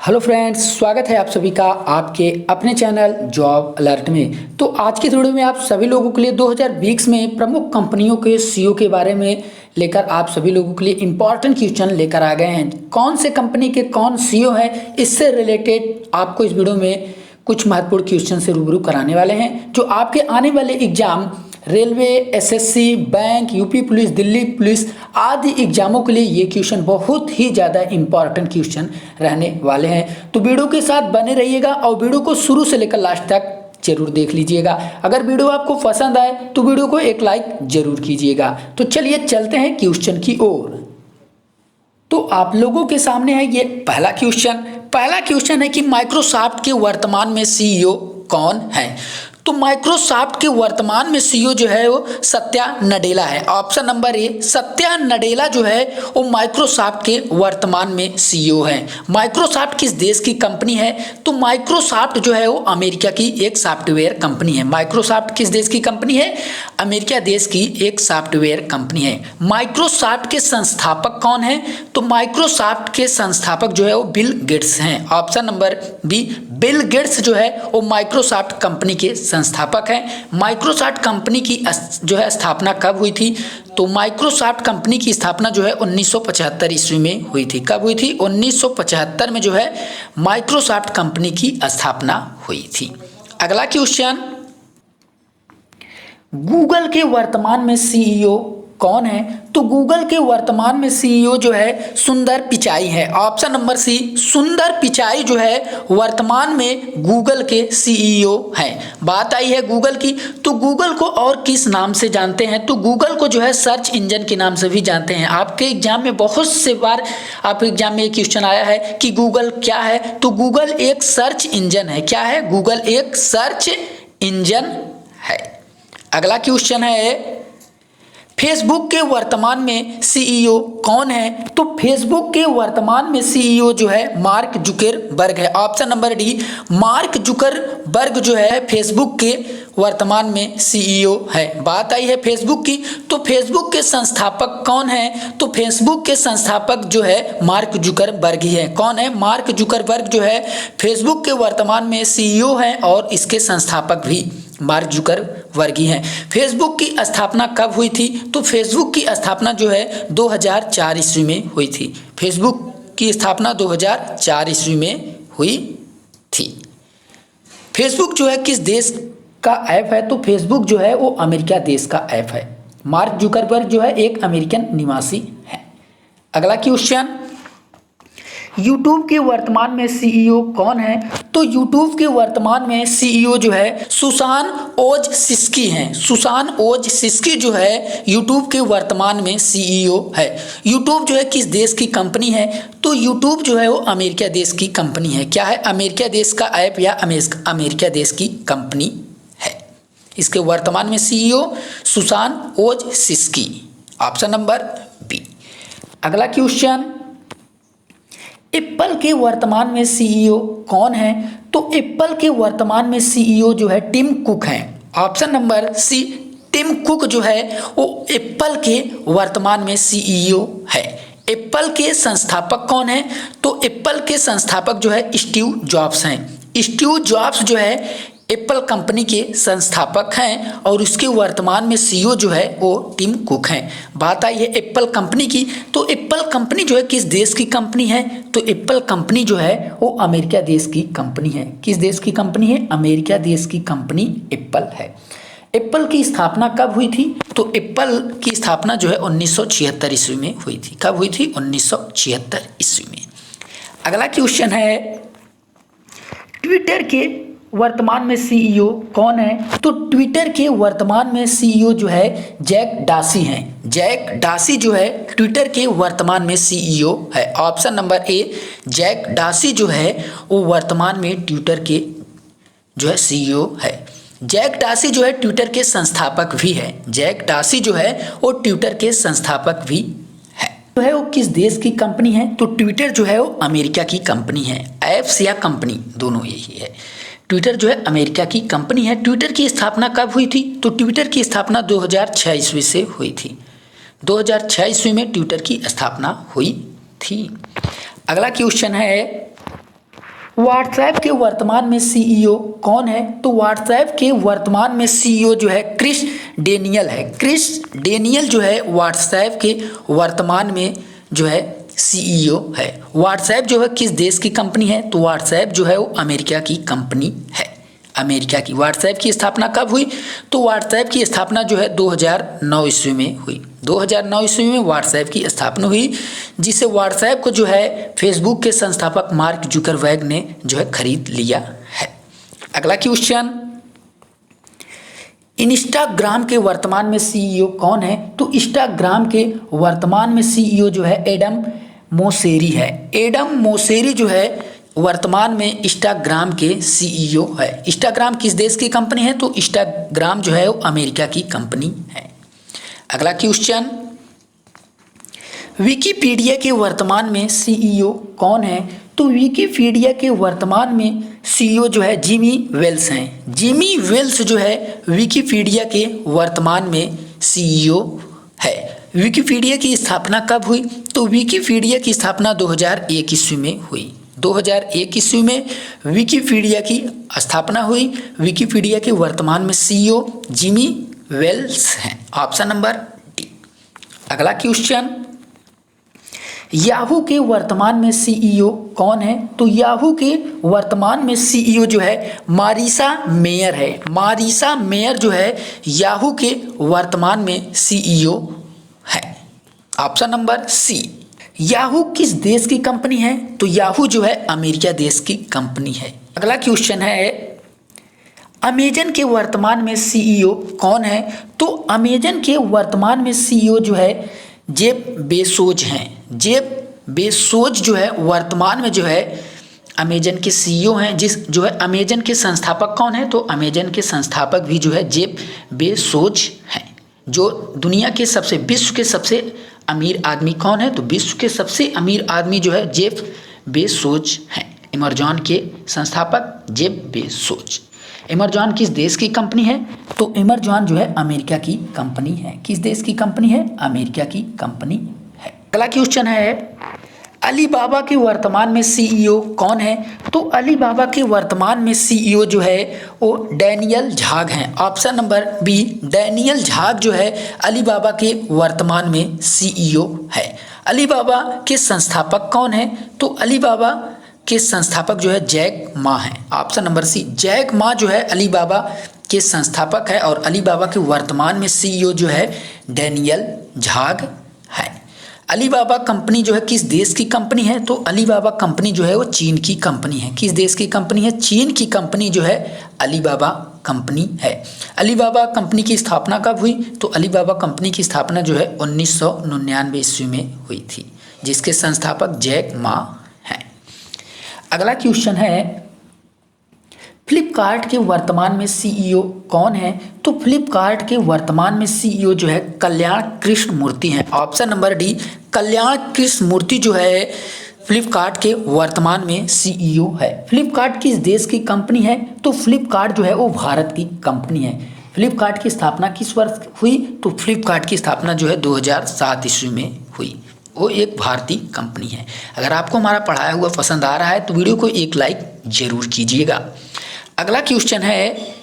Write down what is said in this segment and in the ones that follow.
Hello friends, स्वागत है आप सभी का आपके अपने चैनल जॉब अलर्ट में। तो आज की वीडियो में आप सभी लोगों के लिए 2020 में प्रमुख कंपनियों के सीईओ के बारे में लेकर आप सभी लोगों के लिए इंपॉर्टेंट क्वेश्चन लेकर आ गए हैं। कौन से कंपनी के कौन सीईओ है, इससे रिलेटेड आपको इस वीडियो में कुछ महत्वपूर्ण क्वेश्चन से रूबरू कराने वाले हैं, जो आपके आने वाले exam railway, SSC, bank, UP police, Delhi police आदि एग्जामों के लिए ये क्वेश्चन बहुत ही ज़्यादा इंपॉर्टेंट क्वेश्चन रहने वाले हैं। तो वीडियो के साथ बने रहिएगा और वीडियो को शुरू से लेकर लास्ट तक जरूर देख लीजिएगा। अगर वीडियो आपको पसंद आए तो वीडियो को एक लाइक जरूर कीजिएगा। तो चलिए चलते हैं क्वेश्चन की ओर। तो आप लोगों के सामने है ये पहला क्वेश्चन है कि माइक्रोसॉफ्ट के वर्तमान में सीईओ कौन है। तो माइक्रोसॉफ्ट के वर्तमान में सीईओ जो है वो सत्या नडेला है। ऑप्शन नंबर ए, सत्या नडेला जो है वो माइक्रोसॉफ्ट के वर्तमान में सीईओ है। माइक्रोसॉफ्ट किस देश की कंपनी है? तो माइक्रोसॉफ्ट जो है वो अमेरिका की एक सॉफ्टवेयर कंपनी है। माइक्रोसॉफ्ट किस देश की कंपनी है? अमेरिका देश की एक सॉफ्टवेयर कंपनी है। माइक्रोसॉफ्ट के संस्थापक कौन है? तो माइक्रोसॉफ्ट के संस्थापक जो है वो बिल गेट्स हैं। Option number B, Bill Gates जो है वो माइक्रोसॉफ्ट कंपनी के संस्थापक हैं। माइक्रोसॉफ्ट कंपनी की जो है स्थापना कब हुई थी? तो माइक्रोसॉफ्ट कंपनी की स्थापना जो है 1975 ईस्वी में हुई थी। कब हुई थी? 1975 में जो है माइक्रोसॉफ्ट कंपनी की स्थापना हुई थी। अगला क्वेश्चन, गूगल के वर्तमान में सीईओ कौन है? तो गूगल के वर्तमान में सीईओ जो है सुंदर पिचाई है। ऑप्शन नंबर सी, सुंदर पिचाई जो है वर्तमान में गूगल के सीईओ हैं। बात आई है गूगल की, तो गूगल को और किस नाम से जानते हैं? तो गूगल को जो है सर्च इंजन के नाम से भी जानते हैं। आपके एग्जाम में बहुत से बार आपके एग्जाम में एक क्वेश्चन आया है कि गूगल क्या है? तो गूगल एक सर्च इंजन है। क्या है? गूगल एक सर्च इंजन है। अगला क्वेश्चन है, फेसबुक के वर्तमान में सीईओ कौन है? तो फेसबुक के वर्तमान में सीईओ जो है मार्क जुकरबर्ग है। Option number D, mark Zuckerberg जो है फेसबुक के वर्तमान में सीईओ है। बात आई है फेसबुक की, तो फेसबुक के संस्थापक कौन है? तो फेसबुक के संस्थापक जो है मार्क जुकरबर्ग ही है। कौन है? मार्क जुकरबर्ग जो है फेसबुक के वर्तमान में सीईओ है और इसके संस्थापक भी मार्क जुकरबर्ग ही हैं। फेसबुक की स्थापना कब हुई थी? तो फेसबुक की स्थापना जो है 2004 ईस्वी में हुई थी। फेसबुक की स्थापना 2004 ईस्वी में हुई थी। फेसबुक जो है किस देश का ऐप है? तो फेसबुक जो है वो अमेरिका देश का ऐप है। मार्क जुकरबर्ग जो है एक अमेरिकन निवासी है। अगला क्वेश्चन, यूट्यूब के वर्तमान में सीईओ कौन है? तो यूट्यूब के वर्तमान में सीईओ जो है सुसान ओजसिस्की हैं। सुसान ओजसिस्की जो है यूट्यूब के वर्तमान में सीईओ है। यूट्यूब जो है किस देश की कंपनी है? तो यूट्यूब जो है वो अमेरिका देश की कंपनी है। क्या है? अमेरिका देश का ऐप या अमेरिका देश की कंपनी है। इसके वर्तमान में CEO Susan Wojcicki. Option number B. अगला क्वेश्चन, एप्पल के वर्तमान में सीईओ कौन है? तो एप्पल के वर्तमान में सीईओ जो है टिम कुक हैं। Option number C, Tim Cook जो है वो एप्पल के वर्तमान में सीईओ है। एप्पल के संस्थापक कौन है? तो एप्पल के संस्थापक जो है स्टीव जॉब्स हैं। स्टीव जॉब्स जो है एप्पल कंपनी के संस्थापक हैं और उसके वर्तमान में सीईओ जो है वो टिम कुक हैं। बात आई है एप्पल कंपनी की, तो एप्पल कंपनी जो है किस देश की कंपनी है? तो एप्पल कंपनी जो है वो अमेरिका देश की कंपनी है। किस देश की कंपनी है? अमेरिका देश की कंपनी एप्पल है। एप्पल की स्थापना कब हुई थी? तो एप्पल की स्थापना जो है 1976 ईस्वी में हुई थी। कब हुई थी? 1976 ईस्वी में। अगला क्वेश्चन है, ट्विटर के वर्तमान में सीईओ कौन है? तो ट्विटर के वर्तमान में सीईओ जो है जैक डासी हैं। जैक डासी जो है ट्विटर के वर्तमान में सीईओ है। ऑप्शन नंबर ए, जैक डासी जो है वो वर्तमान में ट्विटर के जो है सीईओ है। जैक डासी जो है ट्विटर के संस्थापक भी है। जैक डासी जो है वो ट्विटर के संस्थापक भी है। जो है वो किस देश की कंपनी है? तो ट्विटर जो है वो अमेरिका की कंपनी है। ऐप्स या कंपनी दोनों यही है। ट्विटर जो है अमेरिका की कंपनी है। ट्विटर की स्थापना कब हुई थी? तो ट्विटर की स्थापना 2006 ईस्वी से हुई थी। 2006 ईस्वी में ट्विटर की स्थापना हुई थी। अगला क्वेश्चन है, व्हाट्सएप के वर्तमान में सीईओ कौन है? तो व्हाट्सएप के वर्तमान में सीईओ जो है क्रिस डेनियल है। क्रिस डेनियल जो है व्हाट्सएप के वर्तमान में जो है सीईओ है। व्हाट्सएप जो है किस देश की कंपनी है? तो व्हाट्सएप जो है वो अमेरिका की कंपनी है। अमेरिका की। व्हाट्सएप की स्थापना कब हुई? तो व्हाट्सएप की स्थापना जो है 2009 ईस्वी में हुई। 2009 ईस्वी में व्हाट्सएप की स्थापना हुई, जिसे व्हाट्सएप को जो है फेसबुक के संस्थापक मार्क जुकरबर्ग ने जो है खरीद लिया है। अगला क्वेश्चन, इंस्टाग्राम के वर्तमान में सीईओ कौन है? तो इंस्टाग्राम के वर्तमान में सीईओ जो है एडम मोसेरी है। एडम मोसेरी जो है वर्तमान में इंस्टाग्राम के सीईओ है। इंस्टाग्राम किस देश की कंपनी है? तो इंस्टाग्राम जो है वो अमेरिका की कंपनी है। अगला क्वेश्चन, विकिपीडिया के वर्तमान में सीईओ कौन है? तो विकिपीडिया के वर्तमान में सीईओ जो है जिमी वेल्स हैं। जिमी वेल्स जो है विकिपीडिया के वर्तमान में सीईओ है। विकिपीडिया की स्थापना कब हुई? तो विकिपीडिया की स्थापना 2001 ईस्वी में हुई। 2001 ईस्वी में विकिपीडिया की स्थापना हुई। विकिपीडिया के वर्तमान में सीईओ जिमी वेल्स हैं। Option number D. अगला क्वेश्चन, याहू के वर्तमान में सीईओ कौन है? तो याहू के वर्तमान में सीईओ जो है मारिसा मेयर है। मारिसा मेयर जो है याहू के वर्तमान में सीईओ है। ऑप्शन नंबर सी। याहू किस देश की कंपनी है? तो याहू जो है अमेरिका देश की कंपनी है। अगला क्वेश्चन है, अमेजन के वर्तमान में सीईओ कौन है? तो अमेजन के वर्तमान में सीईओ जो है जेफ बेजोस हैं। जेफ बेजोस जो है वर्तमान में जो है अमेजन के सीईओ हैं। जो है अमेजन के संस्थापक कौन है? तो अमेजन के संस्थापक भी जो है जेफ बेजोस हैं। जो दुनिया के विश्व के सबसे अमीर आदमी कौन है? तो विश्व के सबसे अमीर आदमी जो है जेफ बेजोस हैं। अमेजन के संस्थापक जेफ बेजोस। अमेजन किस देश की कंपनी है? तो अमेजन जो है अमेरिका की कंपनी है। किस देश की कंपनी है? अमेरिका की कंपनी है। अगला क्वेश्चन है, अलीबाबा के वर्तमान में सीईओ कौन है? तो अलीबाबा के वर्तमान में सीईओ जो है वो डैनियल झाग हैं। ऑप्शन नंबर बी, डैनियल झाग जो है अलीबाबा के वर्तमान में सीईओ है। अलीबाबा के संस्थापक कौन है? तो अलीबाबा के संस्थापक जो है जैक मा हैं। ऑप्शन नंबर सी, जैक मा जो है अलीबाबा के संस्थापक है और अलीबाबा के वर्तमान में सीईओ जो है डैनियल झाग है। अलीबाबा कंपनी जो है किस देश की कंपनी है? तो अलीबाबा कंपनी जो है वो चीन की कंपनी है। किस देश की कंपनी है? चीन की कंपनी जो है अलीबाबा कंपनी है। अलीबाबा कंपनी की स्थापना कब हुई? तो अलीबाबा कंपनी की स्थापना जो है 1999 ईस्वी में हुई थी, जिसके संस्थापक जैक मा हैं। अगला क्वेश्चन है, फ्लिपकार्ट के वर्तमान में सीईओ कौन है? तो फ्लिपकार्ट के वर्तमान में सीईओ जो है कल्याण कृष्णमूर्ति हैं। ऑप्शन नंबर डी, कल्याण कृष्णमूर्ति जो है फ्लिपकार्ट के वर्तमान में सीईओ है। फ्लिपकार्ट किस देश की कंपनी है? तो फ्लिपकार्ट जो है वो भारत की कंपनी है। फ्लिपकार्ट की स्थापना किस वर्ष हुई? तो फ्लिपकार्ट की स्थापना जो है 2007 ईस्वी में हुई। वो एक भारतीय कंपनी है। अगर आपको हमारा पढ़ाया हुआ पसंद आ रहा है तो वीडियो को एक लाइक जरूर कीजिएगा। अगला क्वेश्चन है,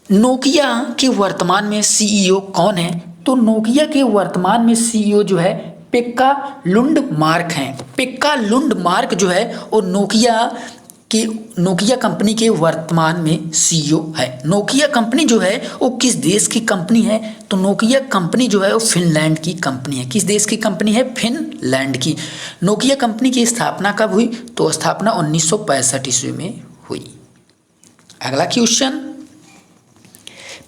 नोकिया के वर्तमान में सीईओ कौन है? तो नोकिया के वर्तमान में सीईओ जो है पेक्का लुंडमार्क हैं। पेक्का लुंडमार्क जो है वो नोकिया कंपनी के वर्तमान में सीईओ है। नोकिया कंपनी जो है वो किस देश की कंपनी है? तो नोकिया कंपनी जो है वो फिनलैंड की कंपनी है। किस देश की कंपनी है? फिनलैंड की। नोकिया कंपनी की स्थापना कब हुई? तो स्थापना 1965 ईस्वी में हुई। अगला क्वेश्चन,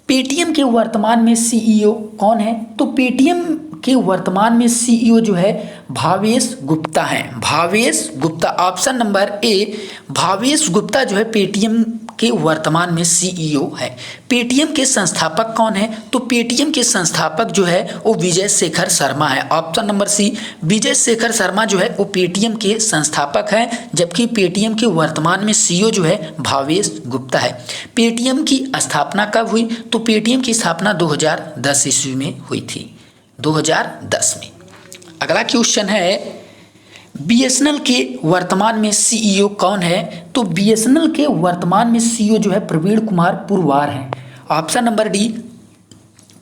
पेटीएम के वर्तमान में सीईओ कौन है? तो पेटीएम के वर्तमान में सीईओ जो है भावेश गुप्ता हैं। भावेश गुप्ता। ऑप्शन नंबर ए, भावेश गुप्ता जो है पेटीएम के वर्तमान में सीईओ है। पेटीएम के संस्थापक कौन है? तो पेटीएम के संस्थापक जो है वो विजय शेखर शर्मा है। ऑप्शन नंबर सी, विजय शेखर शर्मा जो है वो पेटीएम के संस्थापक हैं, जबकि पेटीएम के वर्तमान में सीईओ जो है भावेश गुप्ता है। पेटीएम की स्थापना कब हुई? तो पेटीएम की स्थापना 2010 ईस्वी में हुई थी। 2010 में। अगला क्वेश्चन है, बीएसएनएल के वर्तमान में सीईओ कौन है? तो बीएसएनएल के वर्तमान में सीईओ जो है प्रवीण कुमार पुरवार हैं। Option number D,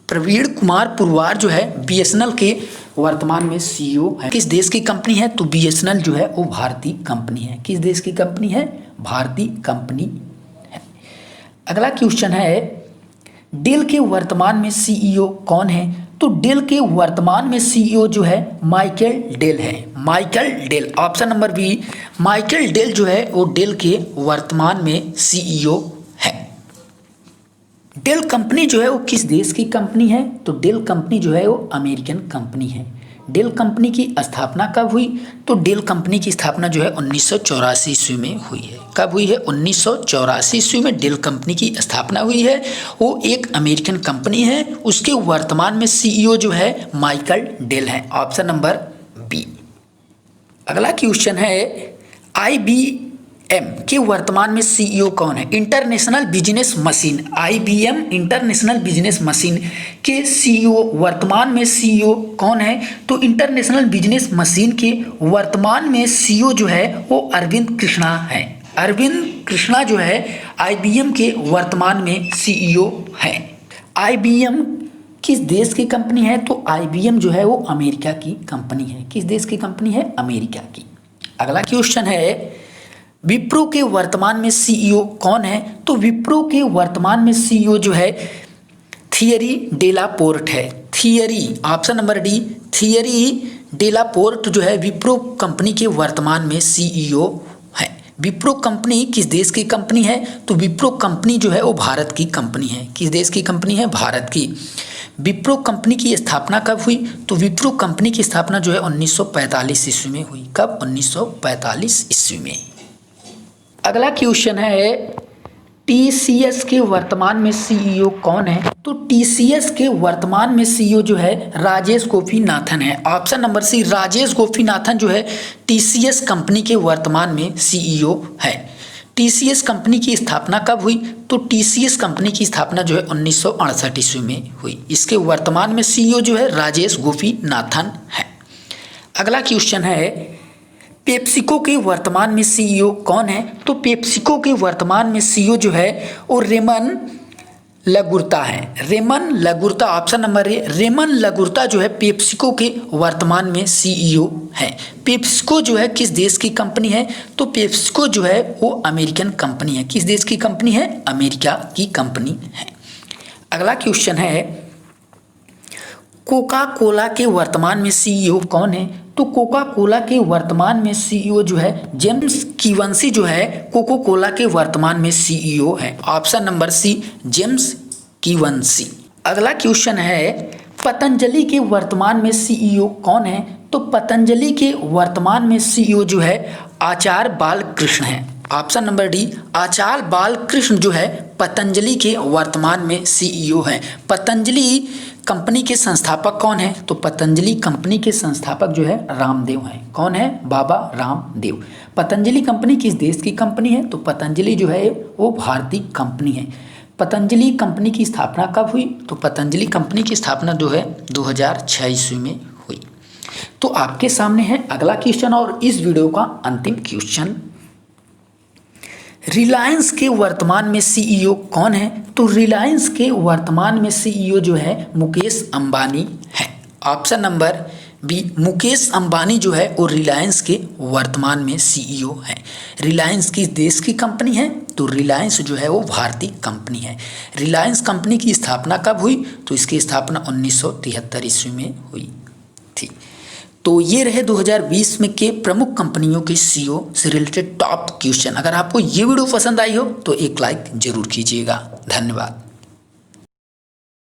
Praveen Kumar Purwar जो है बीएसएनएल के वर्तमान में सीईओ है। किस देश की कंपनी है? तो बीएसएनएल जो है वो भारतीय कंपनी है। किस देश की कंपनी है? भारतीय कंपनी है। अगला क्वेश्चन है, डेल के वर्तमान में सीईओ कौन है? तो डेल के वर्तमान में सीईओ जो है माइकल डेल है। Michael Dell, option number B, Michael Dell जो है वो डेल के वर्तमान में सीईओ है। डेल कंपनी जो है वो किस देश की कंपनी है? तो डेल कंपनी जो है वो अमेरिकन कंपनी है। डेल कंपनी की स्थापना कब हुई? तो डेल कंपनी की स्थापना जो है 1984 ईस्वी में हुई है। कब हुई है? 1984 ईस्वी में डेल कंपनी की स्थापना हुई है। वो एक अमेरिकन कंपनी है। उसके वर्तमान में सीईओ जो है माइकल डेल है। Option number B. अगला क्वेश्चन है, IBM के वर्तमान में सीईओ कौन है? International business machine, IBM international business machine के सीईओ वर्तमान में सीईओ कौन है? तो इंटरनेशनल बिजनेस मशीन के वर्तमान में सीईओ जो है वो अरविंद कृष्णा है। अरविंद कृष्णा जो है IBM के वर्तमान में सीईओ है। IBM किस देश की कंपनी है? तो IBM जो है वो अमेरिका की कंपनी है। किस देश की कंपनी है? अमेरिका की। अगला क्वेश्चन है, विप्रो के वर्तमान में सीईओ कौन है? तो विप्रो के वर्तमान में सीईओ जो है थियरी डेलापोर्ट है। Theory, option number D, theory डेलापोर्ट जो है विप्रो कंपनी के वर्तमान में सीईओ है। विप्रो कंपनी किस देश की कंपनी है? तो विप्रो कंपनी जो है वो भारत की कंपनी है। किस देश की कंपनी है? भारत की। विप्रो कंपनी की स्थापना कब हुई? तो विप्रो कंपनी की स्थापना जो है 1945 ईस्वी में हुई। कब? 1945 ईस्वी में। अगला क्वेश्चन है, टीसीएस के वर्तमान में सीईओ कौन है? तो टीसीएस के वर्तमान में सीईओ जो है राजेश गोपीनाथन है। Option number C, Rajesh Gopinathan जो है टीसीएस कंपनी के वर्तमान में सीईओ है। टीसीएस कंपनी की स्थापना कब हुई? तो टीसीएस कंपनी की स्थापना जो है 1968 ईस्वी में हुई। इसके वर्तमान में सीईओ जो है राजेश गोपीनाथन है। अगला क्वेश्चन है, पेप्सिको के वर्तमान में सीईओ कौन है? तो पेप्सिको के वर्तमान में सीईओ जो है वो रेमन लगुर्ता है। Ramon Laguarta, option number A, Ramon Laguarta जो है पेप्सिको के वर्तमान में सीईओ है। पेप्सिको जो है किस देश की कंपनी है? तो पेप्सिको जो है वो अमेरिकन कंपनी है। किस देश की कंपनी है? अमेरिका की कंपनी है। अगला क्वेश्चन है, कोका कोला के वर्तमान में सीईओ कौन है? तो कोका कोला के वर्तमान में सीईओ जो है जेम्स कीवंसी जो है कोको कोला के वर्तमान में सीईओ है। Option number C, James Quincey. अगला क्वेश्चन है, पतंजलि के वर्तमान में सीईओ कौन है? तो पतंजलि के वर्तमान में सीईओ जो है आचार्य बालकृष्ण है। ऑप्शन नंबर डी, आचार्य बालकृष्ण जो है पतंजलि के वर्तमान में सीईओ है। पतंजलि कंपनी के संस्थापक कौन है? तो पतंजलि कंपनी के संस्थापक जो है रामदेव हैं। कौन है? बाबा रामदेव। पतंजलि कंपनी किस देश की कंपनी है? तो पतंजलि जो है वो भारतीय कंपनी है। पतंजलि कंपनी की स्थापना कब हुई? तो पतंजलि कंपनी की स्थापना जो है 2006 ईस्वी में हुई। तो आपके सामने है अगला क्वेश्चन और इस वीडियो का अंतिम क्वेश्चन, रिलायंस के वर्तमान में सीईओ कौन है? तो रिलायंस के वर्तमान में सीईओ जो है मुकेश अंबानी है। Option number B, Mukesh Ambani जो है वो रिलायंस के वर्तमान में सीईओ है। रिलायंस किस देश की कंपनी है? तो रिलायंस जो है वो भारतीय कंपनी है। रिलायंस कंपनी की स्थापना कब हुई? तो इसकी स्थापना 1973 ईस्वी में हुई थी। तो ये रहे 2020 में के प्रमुख कंपनियों के सीईओ से रिलेटेड टॉप क्वेश्चन। अगर आपको ये वीडियो पसंद आई हो तो एक लाइक जरूर कीजिएगा। धन्यवाद।